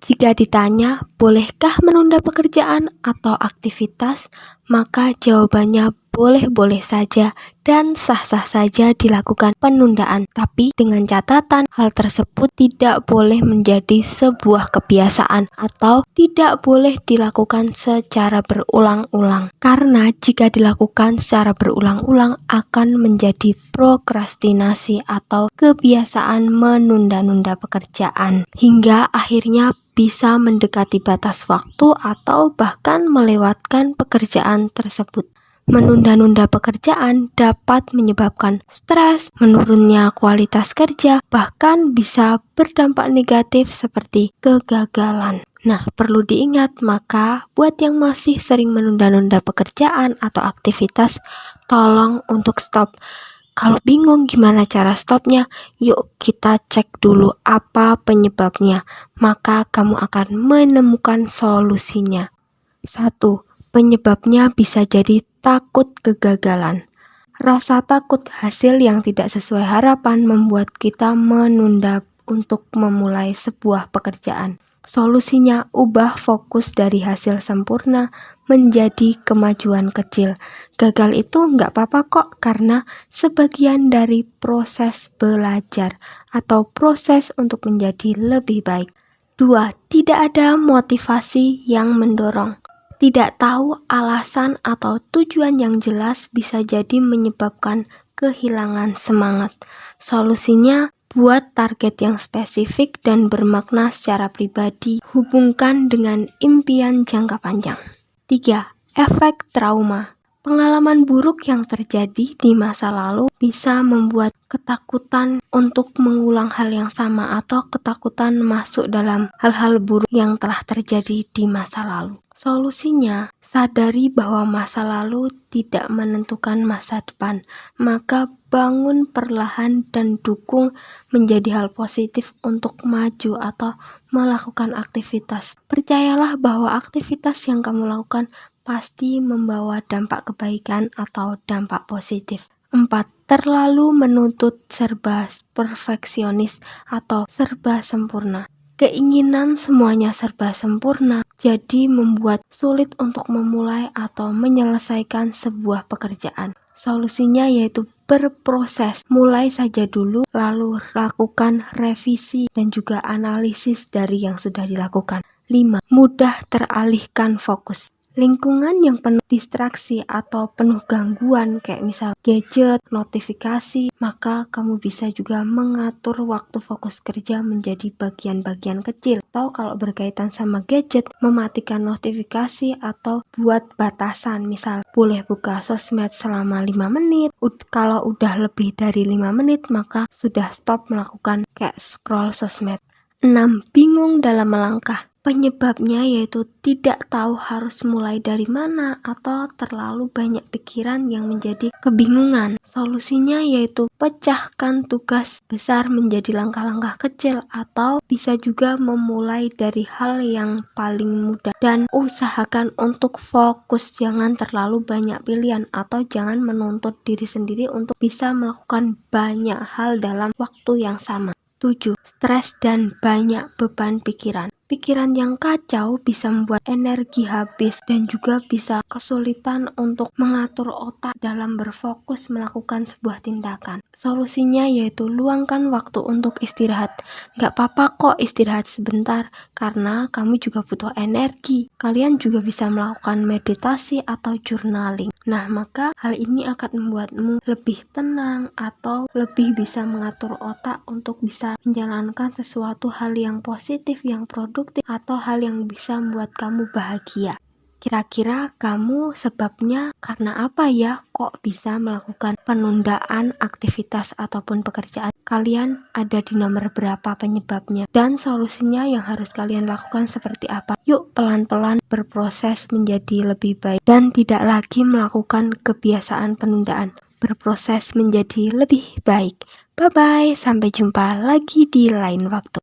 Jika ditanya, bolehkah menunda pekerjaan atau aktivitas? Maka jawabannya boleh-boleh saja dan sah-sah saja dilakukan penundaan. Tapi dengan catatan, hal tersebut tidak boleh menjadi sebuah kebiasaan atau tidak boleh dilakukan secara berulang-ulang. Karena jika dilakukan secara berulang-ulang akan menjadi prokrastinasi atau kebiasaan menunda-nunda pekerjaan. Hingga akhirnya bisa mendekati batas waktu atau bahkan melewatkan pekerjaan tersebut. Menunda-nunda pekerjaan dapat menyebabkan stres, menurunnya kualitas kerja, bahkan bisa berdampak negatif seperti kegagalan. Nah, perlu diingat, maka buat yang masih sering menunda-nunda pekerjaan atau aktivitas, tolong untuk stop. Kalau bingung gimana cara stopnya, yuk kita cek dulu apa penyebabnya, maka kamu akan menemukan solusinya. 1. Penyebabnya bisa jadi takut kegagalan. Rasa takut hasil yang tidak sesuai harapan membuat kita menunda untuk memulai sebuah pekerjaan. Solusinya, ubah fokus dari hasil sempurna menjadi kemajuan kecil. Gagal itu nggak apa-apa kok, karena sebagian dari proses belajar atau proses untuk menjadi lebih baik. 2. Tidak ada motivasi yang mendorong. Tidak tahu alasan atau tujuan yang jelas bisa jadi menyebabkan kehilangan semangat. Solusinya, buat target yang spesifik dan bermakna secara pribadi, hubungkan dengan impian jangka panjang. 3. Efek trauma. Pengalaman buruk yang terjadi di masa lalu bisa membuat ketakutan untuk mengulang hal yang sama atau ketakutan masuk dalam hal-hal buruk yang telah terjadi di masa lalu. Solusinya, sadari bahwa masa lalu tidak menentukan masa depan, maka bangun perlahan dan dukung menjadi hal positif untuk maju atau melakukan aktivitas. Percayalah bahwa aktivitas yang kamu lakukan pasti membawa dampak kebaikan atau dampak positif. 4. Terlalu menuntut serba perfeksionis atau serba sempurna. Keinginan semuanya serba sempurna jadi membuat sulit untuk memulai atau menyelesaikan sebuah pekerjaan. Solusinya yaitu berproses. Mulai saja dulu, lalu lakukan revisi dan juga analisis dari yang sudah dilakukan. 5. Mudah teralihkan fokus. Lingkungan yang penuh distraksi atau penuh gangguan kayak misal gadget, notifikasi, maka kamu bisa juga mengatur waktu fokus kerja menjadi bagian-bagian kecil. Atau kalau berkaitan sama gadget, mematikan notifikasi atau buat batasan, misal boleh buka sosmed selama 5 menit. Kalau udah lebih dari 5 menit, maka sudah stop melakukan kayak scroll sosmed. 6. Bingung dalam melangkah. Penyebabnya yaitu tidak tahu harus mulai dari mana atau terlalu banyak pikiran yang menjadi kebingungan. Solusinya yaitu pecahkan tugas besar menjadi langkah-langkah kecil atau bisa juga memulai dari hal yang paling mudah dan usahakan untuk fokus, jangan terlalu banyak pilihan atau jangan menuntut diri sendiri untuk bisa melakukan banyak hal dalam waktu yang sama. 7. Stres dan banyak beban pikiran. Pikiran yang kacau bisa membuat energi habis dan juga bisa kesulitan untuk mengatur otak dalam berfokus melakukan sebuah tindakan. Solusinya yaitu luangkan waktu untuk istirahat. Gak apa-apa kok istirahat sebentar, karena kamu juga butuh energi. Kalian juga bisa melakukan meditasi atau journaling. Nah, maka hal ini akan membuatmu lebih tenang atau lebih bisa mengatur otak untuk bisa menjalankan sesuatu hal yang positif, yang produktif, atau hal yang bisa membuat kamu bahagia. Kira-kira kamu sebabnya karena apa ya kok bisa melakukan penundaan aktivitas ataupun pekerjaan? Kalian ada di nomor berapa penyebabnya? Dan solusinya yang harus kalian lakukan seperti apa? Yuk pelan-pelan berproses menjadi lebih baik dan tidak lagi melakukan kebiasaan penundaan. Berproses menjadi lebih baik. Bye-bye, sampai jumpa lagi di lain waktu.